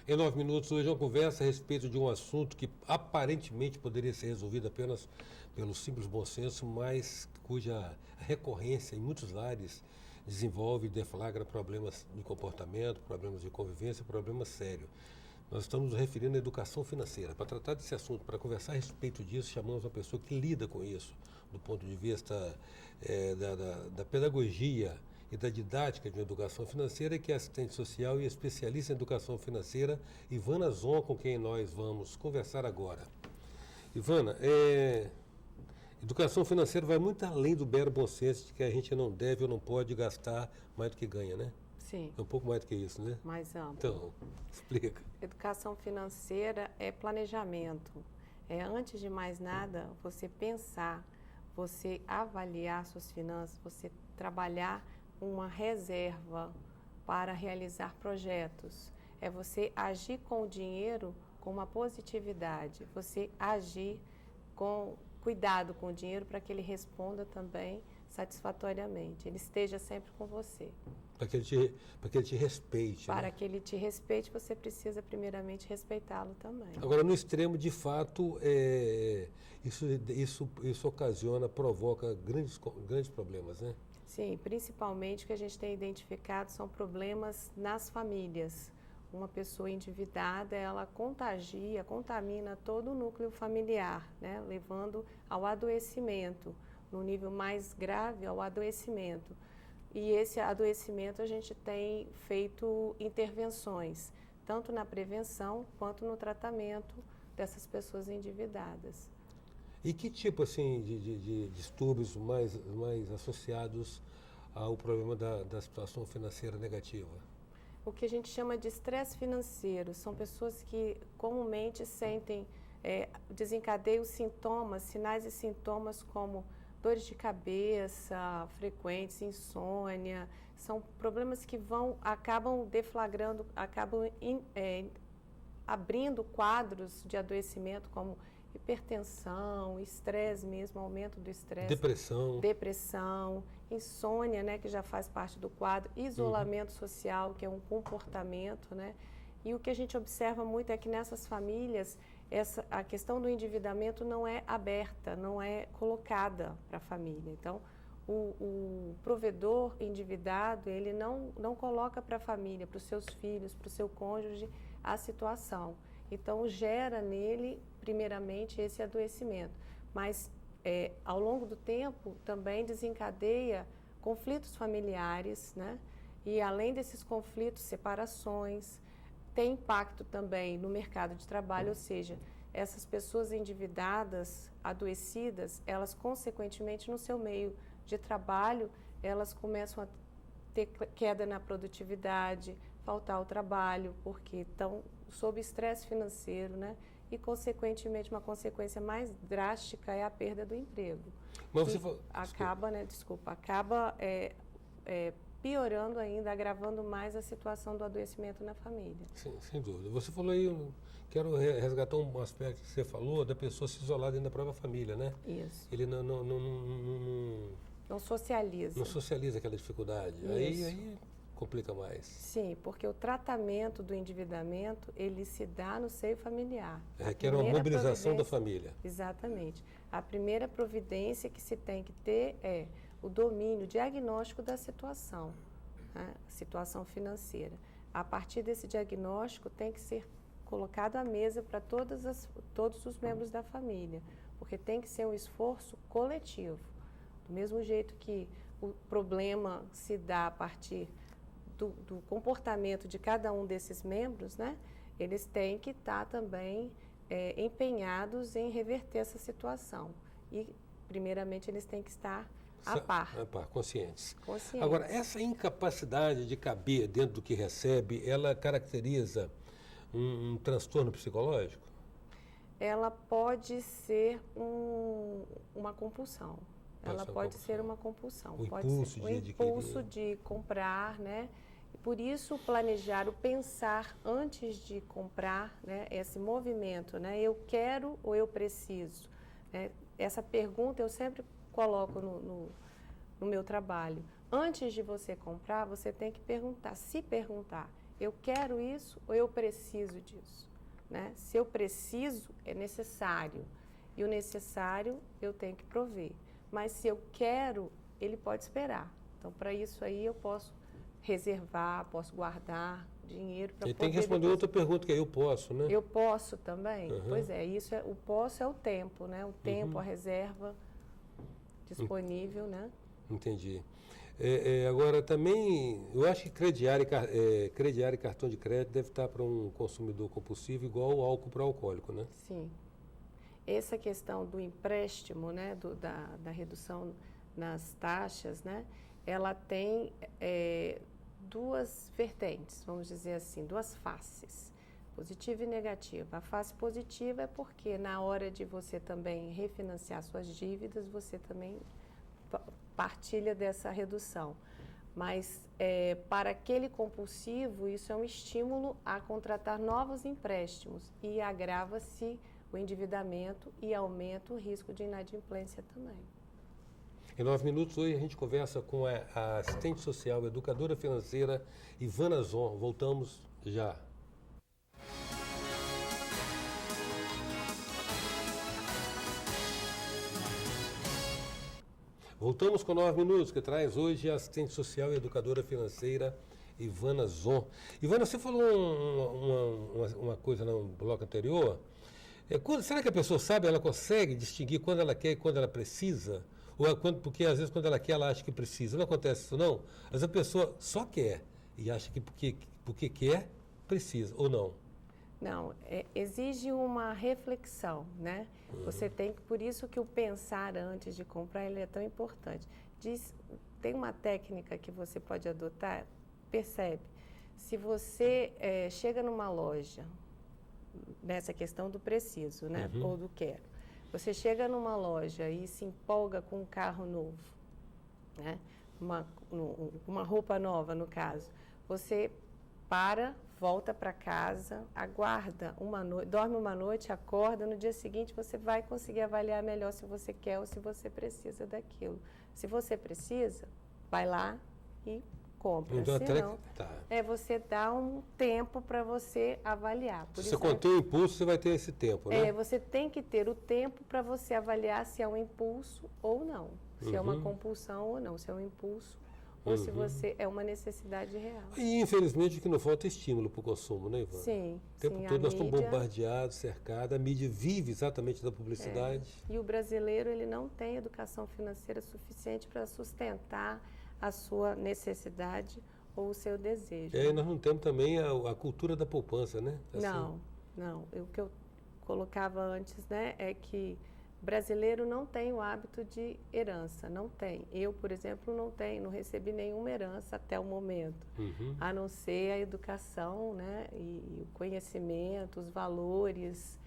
Em 9 minutos, hoje é uma conversa a respeito de um assunto que aparentemente poderia ser resolvido apenas pelo simples bom senso, mas cuja recorrência em muitos lares desenvolve e deflagra problemas de comportamento, problemas de convivência, problemas sérios. Nós estamos nos referindo à educação financeira. Para tratar desse assunto, para conversar a respeito disso, chamamos uma pessoa que lida com isso, do ponto de vista da pedagogia e da didática de educação financeira, que é assistente social e especialista em educação financeira, Ivana Zon, com quem nós vamos conversar agora. Ivana, educação financeira vai muito além do mero bom senso de que a gente não deve ou não pode gastar mais do que ganha, né? Sim. É um pouco mais do que isso, né? Mais amplo. Então, explica. Educação financeira é planejamento. É, antes de mais nada, você pensar, você avaliar suas finanças, você trabalhar uma reserva para realizar projetos. É você agir com o dinheiro com uma positividade, você agir com cuidado com o dinheiro para que ele responda também satisfatoriamente, ele esteja sempre com você. Para que ele te respeite. Para né? que ele te respeite, você precisa primeiramente respeitá-lo também. Agora, no extremo, de fato, isso ocasiona, provoca grandes problemas, né? Sim, principalmente o que a gente tem identificado são problemas nas famílias. Uma pessoa endividada, ela contamina todo o núcleo familiar, né? Levando ao adoecimento, no nível mais grave, ao adoecimento. E esse adoecimento a gente tem feito intervenções, tanto na prevenção quanto no tratamento dessas pessoas endividadas. E que tipo assim, de distúrbios mais associados ao problema da situação financeira negativa? O que a gente chama de estresse financeiro são pessoas que comumente sentem, desencadeiam sintomas, sinais e sintomas como dores de cabeça frequentes, insônia, são problemas que acabam deflagrando, abrindo quadros de adoecimento como hipertensão, estresse mesmo, aumento do estresse. Depressão, insônia, né, que já faz parte do quadro, isolamento social, que é um comportamento, né? E o que a gente observa muito é que nessas famílias, a questão do endividamento não é aberta, não é colocada para a família. Então, o provedor endividado, ele não coloca para a família, para os seus filhos, para o seu cônjuge, a situação. Então, gera nele, primeiramente, esse adoecimento. Mas, ao longo do tempo, também desencadeia conflitos familiares, né? E, além desses conflitos, separações, tem impacto também no mercado de trabalho, ou seja, essas pessoas endividadas, adoecidas, elas, consequentemente, no seu meio de trabalho, elas começam a ter queda na produtividade, faltar ao trabalho, porque estão sob estresse financeiro, né? E, consequentemente, uma consequência mais drástica é a perda do emprego. Mas você acaba piorando ainda, agravando mais a situação do adoecimento na família. Sim, sem dúvida. Você falou aí, eu quero resgatar um aspecto que você falou, da pessoa se isolar dentro da própria família, né? Isso. Ele não socializa. Não socializa aquela dificuldade. Aí complica mais. Sim, porque o tratamento do endividamento, ele se dá no seio familiar. Requer uma mobilização da família. Exatamente. A primeira providência que se tem que ter é o domínio, o diagnóstico da situação, né? Situação financeira. A partir desse diagnóstico tem que ser colocado à mesa para todos os membros da família, porque tem que ser um esforço coletivo. Do mesmo jeito que o problema se dá a partir do comportamento de cada um desses membros, né? Eles têm que estar também empenhados em reverter essa situação. E, primeiramente, eles têm que estar a par, conscientes. Agora, essa incapacidade de caber dentro do que recebe, ela caracteriza um transtorno psicológico? Ela pode ser uma compulsão. Ela pode ser uma compulsão. O pode impulso ser de o adquirir. impulso de comprar, né? Por isso, planejar, o pensar antes de comprar, né? Esse movimento, né? Eu quero ou eu preciso? Né? Essa pergunta eu sempre coloco no meu trabalho. Antes de você comprar, você tem que se perguntar, eu quero isso ou eu preciso disso, né? Se eu preciso, é necessário. E o necessário eu tenho que prover. Mas se eu quero, ele pode esperar. Então, para isso aí eu posso reservar, posso guardar dinheiro para poder... Tem que responder outra pergunta, que é eu posso, né? Eu posso também? Pois é, o posso é o tempo, né? O tempo, a reserva disponível, né? Entendi. Agora, também, eu acho que crediário e cartão de crédito deve estar para um consumidor compulsivo igual o álcool para alcoólico, né? Sim. Essa questão do empréstimo, né, da redução nas taxas, né, ela tem duas vertentes, vamos dizer assim, duas faces, positiva e negativa. A face positiva é porque na hora de você também refinanciar suas dívidas, você também partilha dessa redução. Mas para aquele compulsivo, isso é um estímulo a contratar novos empréstimos e agrava-se o endividamento e aumenta o risco de inadimplência também. Em 9 minutos, hoje a gente conversa com a assistente social, educadora financeira, Ivana Zon. Voltamos já. Voltamos com 9 minutos, que traz hoje a assistente social e educadora financeira, Ivana Zon. Ivana, você falou uma coisa no bloco anterior. Será que a pessoa sabe, ela consegue distinguir quando ela quer e quando ela precisa? Porque às vezes quando ela quer, ela acha que precisa. Não acontece isso, não? Mas a pessoa só quer e acha que porque quer, precisa, ou não? Não, exige uma reflexão, né? Você tem que, por isso que o pensar antes de comprar ele é tão importante. Tem uma técnica que você pode adotar, percebe? Se você chega numa loja, nessa questão do preciso, né? Ou do quero. Você chega numa loja e se empolga com um carro novo, né? Uma roupa nova, no caso. Você volta para casa, aguarda uma noite, dorme uma noite, acorda, no dia seguinte você vai conseguir avaliar melhor se você quer ou se você precisa daquilo. Se você precisa, vai lá e compra. Então, senão, você dá um tempo para você avaliar. Se você contém o impulso, você vai ter esse tempo, né? Você tem que ter o tempo para você avaliar se é um impulso ou não. Se é uma compulsão ou não, se é um impulso ou se você é uma necessidade real. E, infelizmente, o que não falta é estímulo para o consumo, né, Ivana? Sim. O tempo todo nós estamos bombardeados, cercados, a mídia vive exatamente da publicidade. E o brasileiro, ele não tem educação financeira suficiente para sustentar a sua necessidade ou o seu desejo. E nós não temos também a cultura da poupança, né? Assim. Não. O que eu colocava antes, né, é que o brasileiro não tem o hábito de herança, não tem. Eu, por exemplo, não recebi nenhuma herança até o momento, a não ser a educação, né, e o conhecimento, os valores,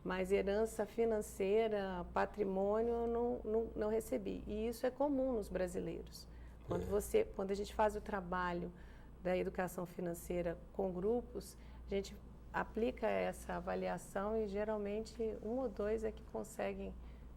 mas herança financeira, patrimônio, eu não recebi. E isso é comum nos brasileiros. Quando a gente faz o trabalho da educação financeira com grupos, a gente aplica essa avaliação e geralmente 1 ou 2 é que conseguem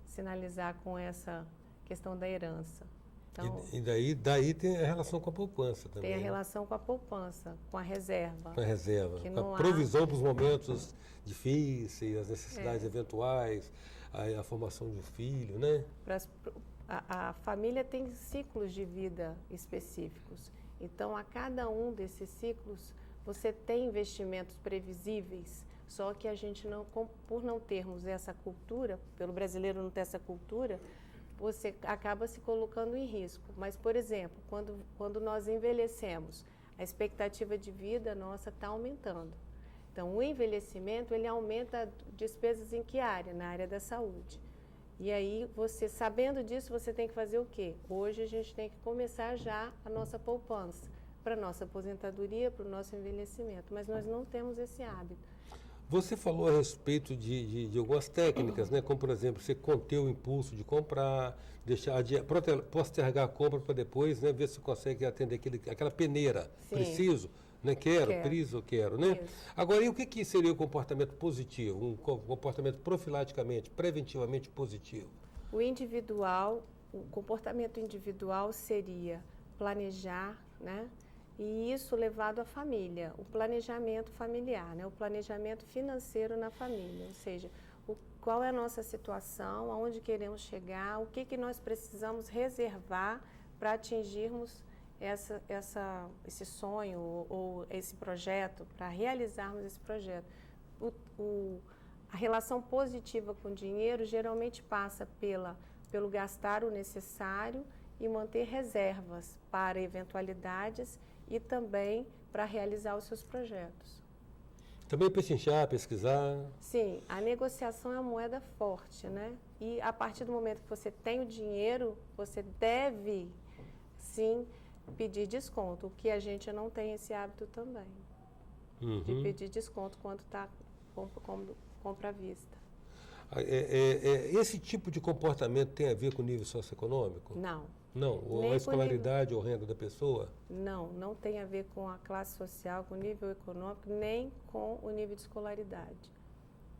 sinalizar com essa questão da herança. Então, e daí tem a relação com a poupança também. Tem a relação com a poupança, com a reserva. Com a reserva, com a provisão para os momentos difíceis, as necessidades eventuais, a formação de um filho, né? A família tem ciclos de vida específicos. Então, a cada um desses ciclos, você tem investimentos previsíveis, só que a gente por não termos essa cultura, pelo brasileiro não ter essa cultura, você acaba se colocando em risco. Mas, por exemplo, quando nós envelhecemos, a expectativa de vida nossa está aumentando. Então, o envelhecimento, ele aumenta despesas em que área? Na área da saúde. E aí, sabendo disso, você tem que fazer o quê? Hoje a gente tem que começar já a nossa poupança para a nossa aposentadoria, para o nosso envelhecimento, mas nós não temos esse hábito. Você falou a respeito de algumas técnicas, né? Como, por exemplo, você conter o impulso de comprar, postergar a compra para depois, né? Ver se consegue atender aquela peneira. Sim. Preciso, né? Quero, né? Isso. Agora, e o que seria o comportamento positivo? Um comportamento profilaticamente, preventivamente positivo? O comportamento individual seria planejar, né? E isso levado à família, o planejamento familiar, né? O planejamento financeiro na família, ou seja, qual é a nossa situação, aonde queremos chegar, o que nós precisamos reservar para atingirmos esse sonho ou esse projeto, para realizarmos esse projeto. A relação positiva com o dinheiro geralmente passa pelo gastar o necessário e manter reservas para eventualidades e também para realizar os seus projetos. Também pechinchar, pesquisar. Sim, a negociação é uma moeda forte, né? E a partir do momento que você tem o dinheiro, você deve, sim, pedir desconto, o que a gente não tem esse hábito também, de pedir desconto quando está compra à vista. Esse tipo de comportamento tem a ver com o nível socioeconômico? Não. Não? Ou a escolaridade ou renda da pessoa? Não tem a ver com a classe social, com o nível econômico, nem com o nível de escolaridade.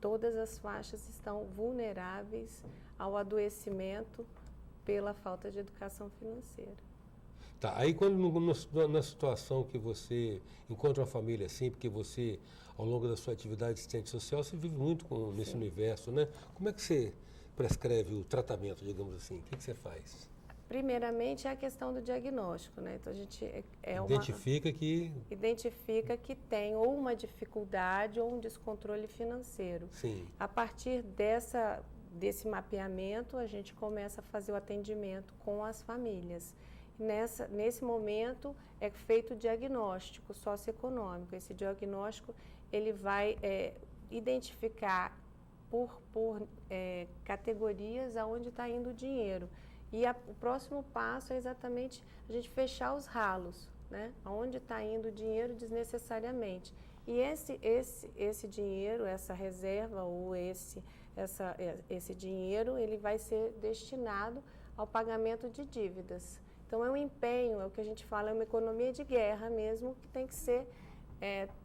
Todas as faixas estão vulneráveis ao adoecimento pela falta de educação financeira. Tá, aí quando na situação que você encontra uma família assim, porque você, ao longo da sua atividade de assistente social, você vive muito nesse universo, né? Como é que você prescreve o tratamento, digamos assim? O que você faz? Primeiramente, é a questão do diagnóstico, né? Então, a gente identifica que tem ou uma dificuldade ou um descontrole financeiro. Sim. A partir desse mapeamento, a gente começa a fazer o atendimento com as famílias. Nesse momento, é feito o diagnóstico socioeconômico. Esse diagnóstico, ele vai identificar por categorias aonde está indo o dinheiro. E o próximo passo é exatamente a gente fechar os ralos, né? Aonde está indo o dinheiro desnecessariamente. E esse dinheiro, essa reserva ou esse dinheiro, ele vai ser destinado ao pagamento de dívidas. Então, é um empenho, é o que a gente fala, é uma economia de guerra mesmo, que tem que ser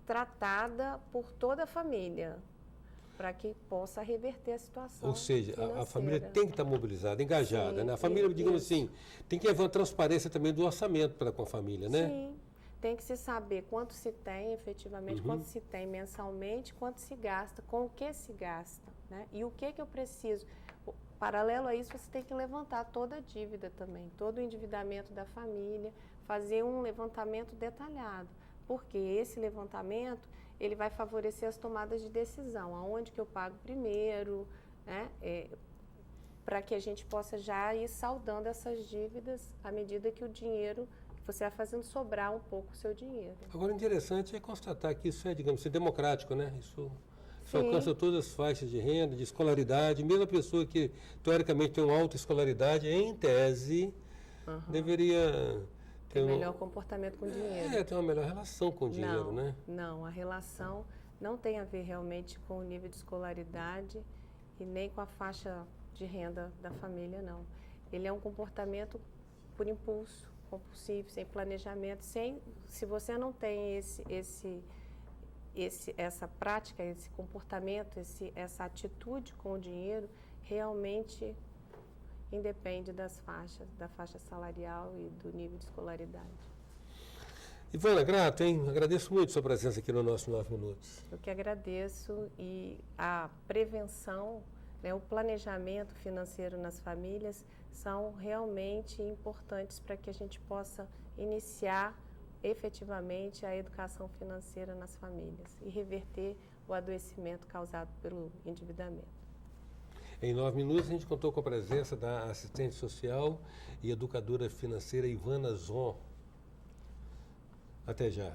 tratada por toda a família, para que possa reverter a situação. Ou seja, a família tem que estar mobilizada, engajada, sim, né? A família, digamos assim, tem que haver uma transparência também do orçamento com a família, né? Sim, tem que se saber quanto se tem efetivamente, quanto se tem mensalmente, quanto se gasta, com o que se gasta, né? E o que eu preciso. Paralelo a isso, você tem que levantar toda a dívida também, todo o endividamento da família, fazer um levantamento detalhado, porque esse levantamento ele vai favorecer as tomadas de decisão, aonde que eu pago primeiro, né? Para que a gente possa já ir saldando essas dívidas à medida que o dinheiro, você vai fazendo sobrar um pouco o seu dinheiro. Agora, o interessante é constatar que isso digamos assim, democrático, né? Isso alcança todas as faixas de renda, de escolaridade, mesmo a pessoa que, teoricamente, tem uma alta escolaridade, em tese, deveria ter um melhor comportamento com o dinheiro. Ter uma melhor relação com o dinheiro, né? Não, a relação não tem a ver realmente com o nível de escolaridade e nem com a faixa de renda da família, não. Ele é um comportamento por impulso, compulsivo, sem planejamento, se você não tem essa prática, esse comportamento, essa atitude com o dinheiro, realmente independe da faixa salarial e do nível de escolaridade. Ivana, grato, hein? Agradeço muito a sua presença aqui no nosso 9 Minutos. Eu que agradeço, e a prevenção, né, o planejamento financeiro nas famílias são realmente importantes para que a gente possa iniciar efetivamente a educação financeira nas famílias e reverter o adoecimento causado pelo endividamento. Em 9 minutos, a gente contou com a presença da assistente social e educadora financeira Ivana Zon. Até já.